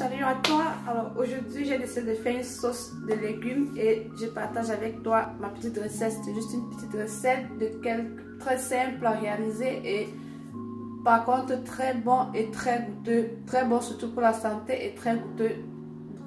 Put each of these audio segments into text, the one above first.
salut à toi. Alors aujourd'hui j'ai décidé de faire une sauce de légumes et je partage avec toi ma petite recette. C'est juste une petite recette très simple à réaliser et par contre très bon et très goûteux. Très bon surtout pour la santé et très goûteux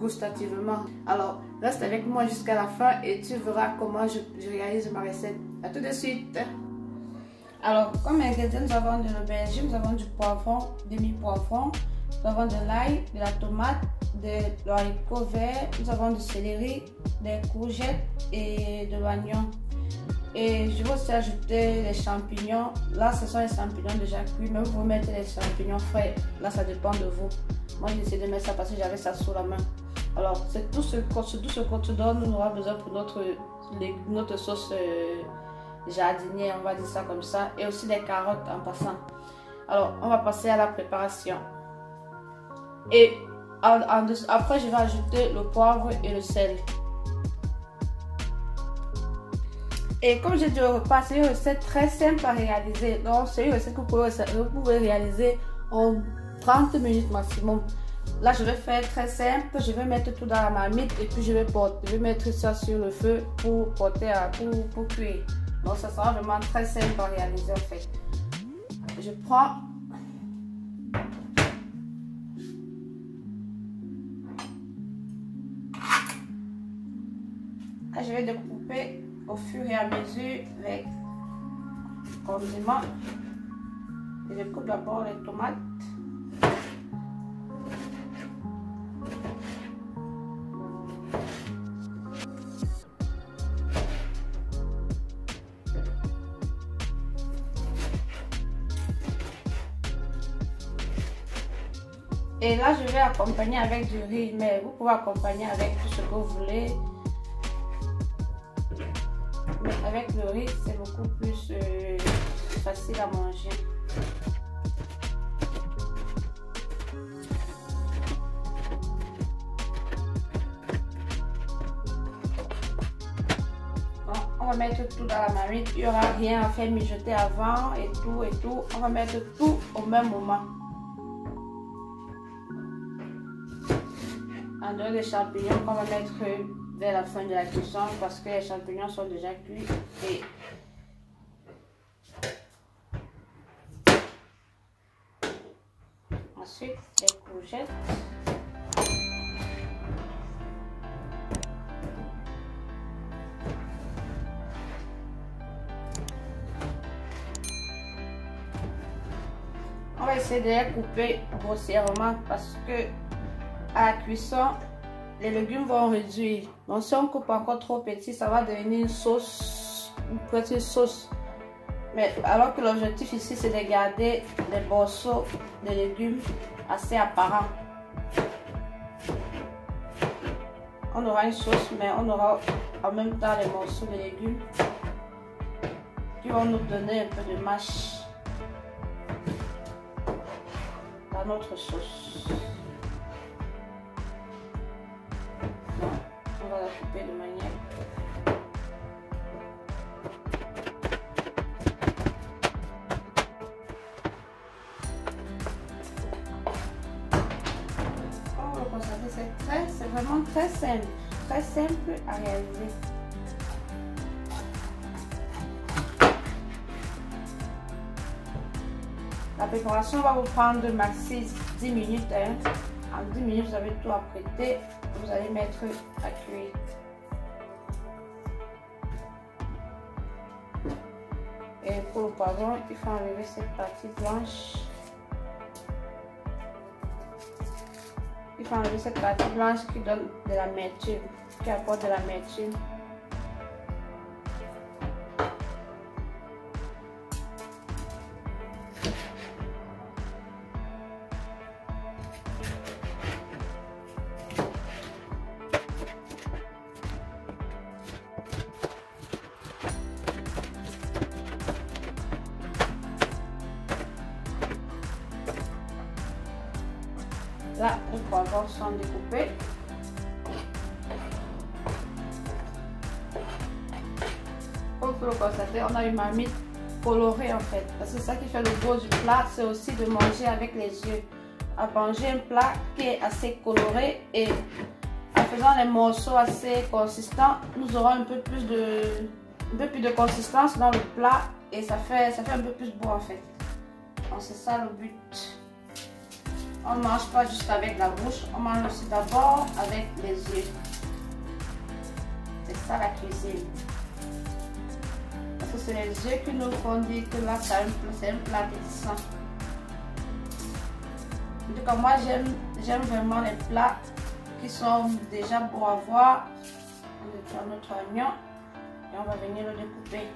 gustativement. Alors reste avec moi jusqu'à la fin et tu verras comment je réalise ma recette. A tout de suite. Alors comme ingrédients nous avons de l'aubergine, nous avons du poivron, demi-poivron. Nous avons de l'ail, de la tomate, de l'haricot vert, nous avons du céleri, des courgettes et de l'oignon. Et je vais aussi ajouter les champignons. Là, ce sont les champignons déjà cuits, mais vous pouvez mettre les champignons frais. Là, ça dépend de vous. Moi, j'ai essayé de mettre ça parce que j'avais ça sous la main. Alors, c'est tout ce contenu nous aura besoin pour notre sauce jardinière, on va dire ça comme ça. Et aussi des carottes en passant. Alors, on va passer à la préparation. Et après, je vais ajouter le poivre et le sel. Et comme j'ai dit au repas, c'est une recette très simple à réaliser. Donc, c'est une recette que vous pouvez réaliser en 30 minutes maximum. Là, je vais faire très simple. Je vais mettre tout dans la marmite et puis je vais mettre ça sur le feu pour cuire. Donc, ça sera vraiment très simple à réaliser en fait. Je prends je vais découper au fur et à mesure les condiments. Je coupe d'abord les tomates. Et là, je vais accompagner avec du riz, mais vous pouvez accompagner avec tout ce que vous voulez. Mais avec le riz, c'est beaucoup plus facile à manger. Bon, on va mettre tout dans la marmite. Il n'y aura rien à faire mijoter avant et tout. On va mettre tout au même moment. En dehors des champignons qu'on va mettre vers la fin de la cuisson parce que les champignons sont déjà cuits. Et ensuite les courgettes. On va essayer de les couper grossièrement parce que à la cuisson, les légumes vont réduire. Donc si on coupe encore trop petit, ça va devenir une sauce, une petite sauce. Mais alors que l'objectif ici, c'est de garder les morceaux de légumes assez apparents. On aura une sauce, mais on aura en même temps les morceaux de légumes qui vont nous donner un peu de mâche dans notre sauce. On va la couper de manière on va constater, c'est vraiment très simple à réaliser. La préparation va vous prendre maxi 10 minutes. En 10 minutes, vous avez tout apprêté. Vous allez mettre à cuire. Et pour le poivron, il faut enlever cette partie blanche. Il faut enlever cette partie blanche qui donne de l'amertume, qui apporte de l'amertume. Là, les poivrons sont découpés. Comme vous le constatez, on a une marmite colorée en fait. Parce que c'est ça qui fait le beau du plat, c'est aussi de manger avec les yeux. à manger un plat qui est assez coloré et en faisant les morceaux assez consistants, nous aurons un peu plus de consistance dans le plat et ça fait un peu plus beau en fait. Donc c'est ça le but. On ne mange pas juste avec la bouche, on mange aussi d'abord avec les yeux. C'est ça la cuisine. Parce que c'est les yeux qui nous font dire que là c'est un plat appétissant. En tout cas moi j'aime vraiment les plats qui sont déjà beaux à voir. On va notre oignon et on va venir le découper.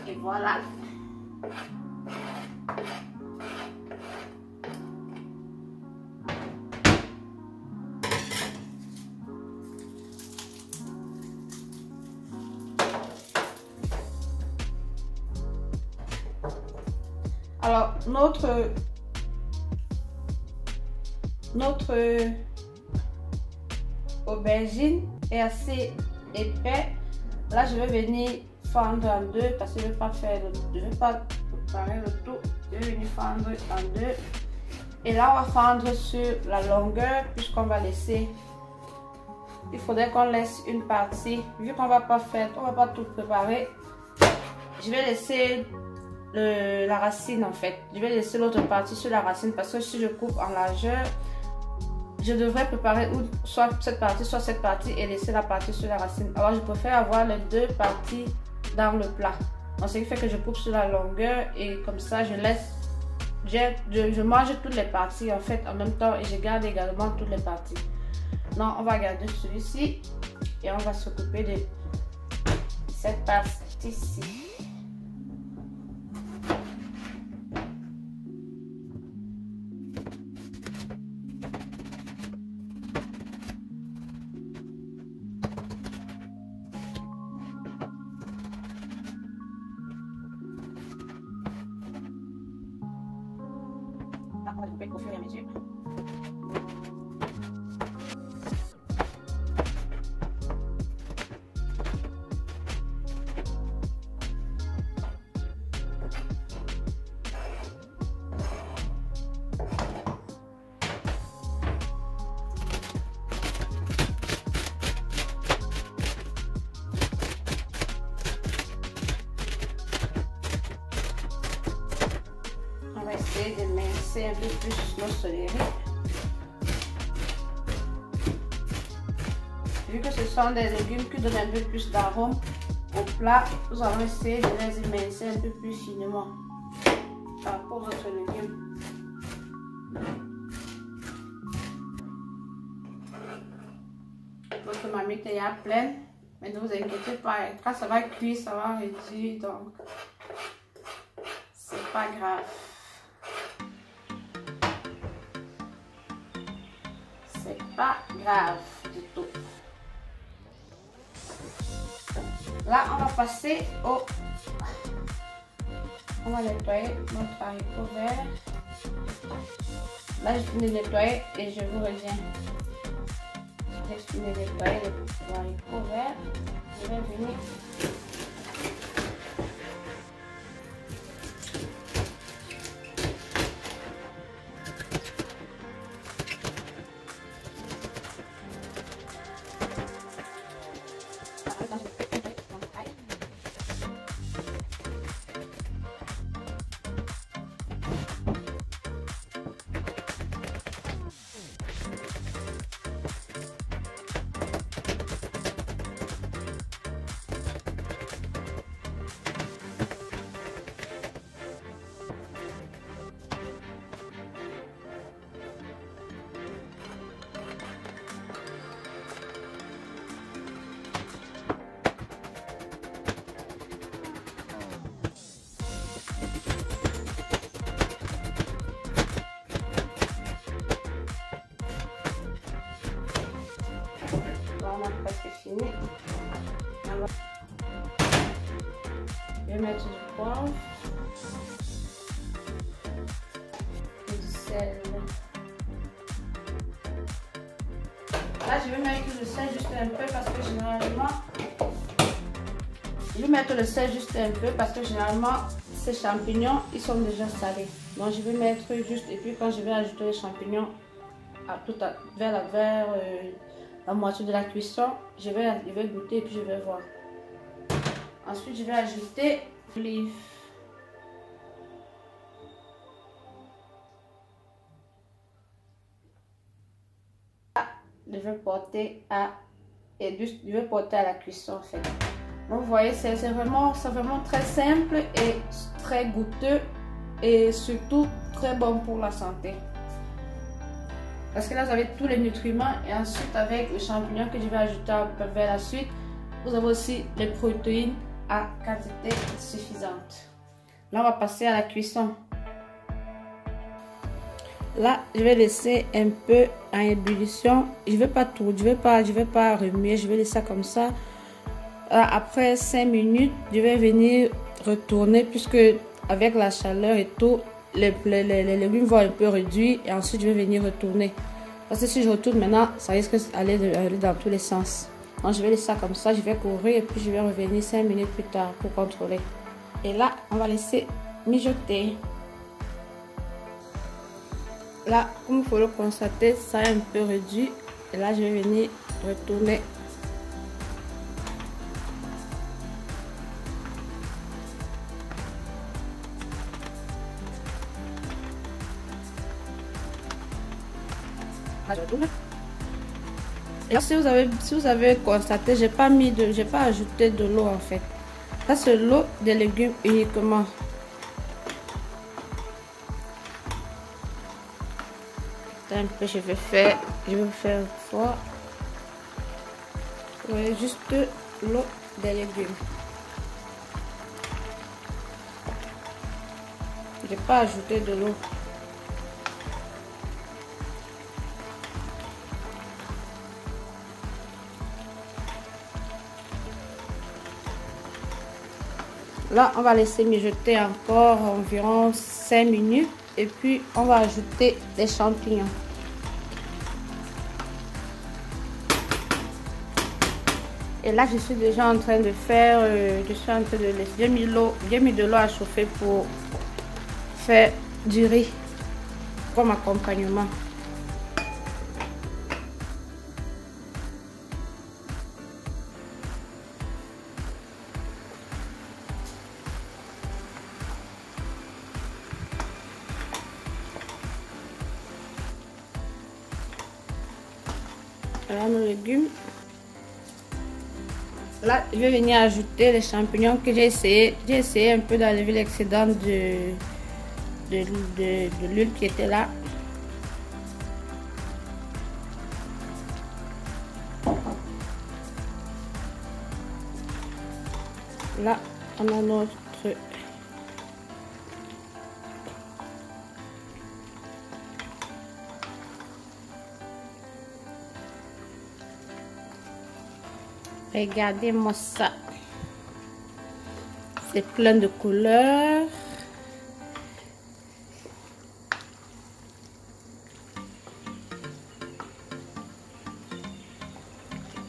Et voilà. Alors, notre aubergine est assez épais. Là, je vais venir fendre en deux parce que je ne vais pas préparer le tout. Je vais venir fendre en deux. Et là, on va fendre sur la longueur puisqu'on va laisser. Il faudrait qu'on laisse une partie. Vu qu'on va pas tout préparer. Je vais laisser la racine en fait. Je vais laisser l'autre partie sur la racine parce que si je coupe en largeur, je devrais préparer soit cette partie et laisser la partie sur la racine. Alors je préfère avoir les deux parties dans le plat. Donc ce qui fait que je coupe sur la longueur et comme ça je laisse, je mange toutes les parties en fait en même temps et je garde également toutes les parties. Non, on va garder celui-ci et on va s'occuper de cette partie-ci. On va couper au fur et à mesure. On va essayer de mincer un peu plus nos céleri. Vu que ce sont des légumes qui donnent un peu plus d'arôme au plat, nous allons essayer de les émincer un peu plus finement par rapport aux autres légumes. Votre marmite est à pleine, mais ne vous inquiétez pas, quand ça va cuire, ça va réduire, donc c'est pas grave. C'est pas grave du tout. Là, on va passer au... On va nettoyer notre haricot vert. Là, je finis de nettoyer et je vous reviens. J'ai fini de nettoyer le haricot vert. Je vais venir... Je vais mettre du poivre et du sel. Là, je vais mettre le sel juste un peu parce que généralement, ces champignons, ils sont déjà salés. Donc, je vais mettre juste, et puis quand je vais ajouter les champignons vers la moitié de la cuisson, je vais goûter et puis je vais voir. Ensuite, je vais ajouter l'olive. Je vais porter à la cuisson en fait. Donc, vous voyez, c'est vraiment très simple et très goûteux et surtout très bon pour la santé. Parce que là, vous avez tous les nutriments et ensuite avec les champignons que je vais ajouter vers la suite, vous avez aussi les protéines à quantité suffisante. Là, on va passer à la cuisson. Là, je vais laisser un peu en ébullition. Je vais pas remuer, je vais laisser ça comme ça. Après 5 minutes, je vais venir retourner puisque avec la chaleur et tout, les légumes vont un peu réduire et ensuite je vais venir retourner. Parce que si je retourne maintenant, ça risque d'aller dans tous les sens. Donc, je vais laisser ça comme ça, je vais couvrir et puis je vais revenir 5 minutes plus tard pour contrôler. Et là, on va laisser mijoter. Là, comme il faut le constater, ça est un peu réduit. Et là, je vais venir retourner. Là, je retourne. Et là, si vous avez constaté, j'ai pas ajouté de l'eau en fait. Ça, c'est l'eau des légumes uniquement. Un peu, je vais faire fort. Ouais, juste l'eau des légumes. J'ai pas ajouté de l'eau. Là, on va laisser mijoter encore environ 5 minutes et puis on va ajouter les champignons. Et là, je suis déjà en train de faire, j'ai mis de l'eau à chauffer pour faire du riz comme accompagnement. Voilà nos légumes. Là, je vais venir ajouter les champignons que j'ai essayé un peu d'enlever l'excédent de l'huile qui était là. Là, on a notre regardez-moi ça. C'est plein de couleurs.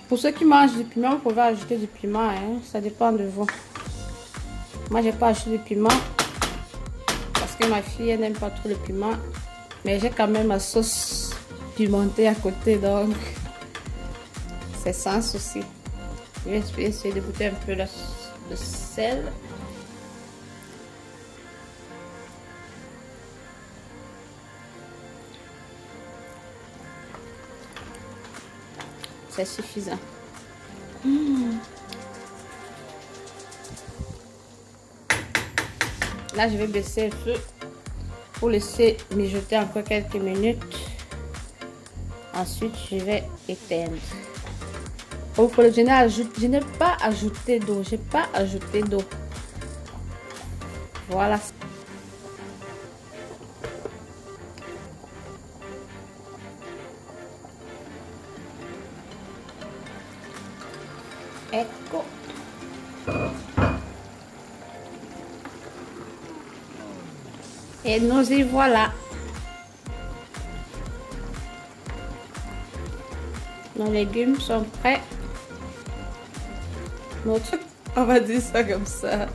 Pour ceux qui mangent du piment, vous pouvez ajouter du piment, hein? Ça dépend de vous. Moi, j'ai pas ajouté du piment parce que ma fille, elle n'aime pas trop le piment. Mais j'ai quand même ma sauce pimentée à côté, donc c'est sans souci. Je vais essayer de goûter un peu de sel. C'est suffisant. Là, je vais baisser le feu pour laisser mijoter encore quelques minutes. Ensuite, je vais éteindre. Je n'ai pas ajouté d'eau. J'ai pas ajouté d'eau. Voilà. Ecco. Et nous y voilà. Nos légumes sont prêts. Notre... On va dire ça comme ça.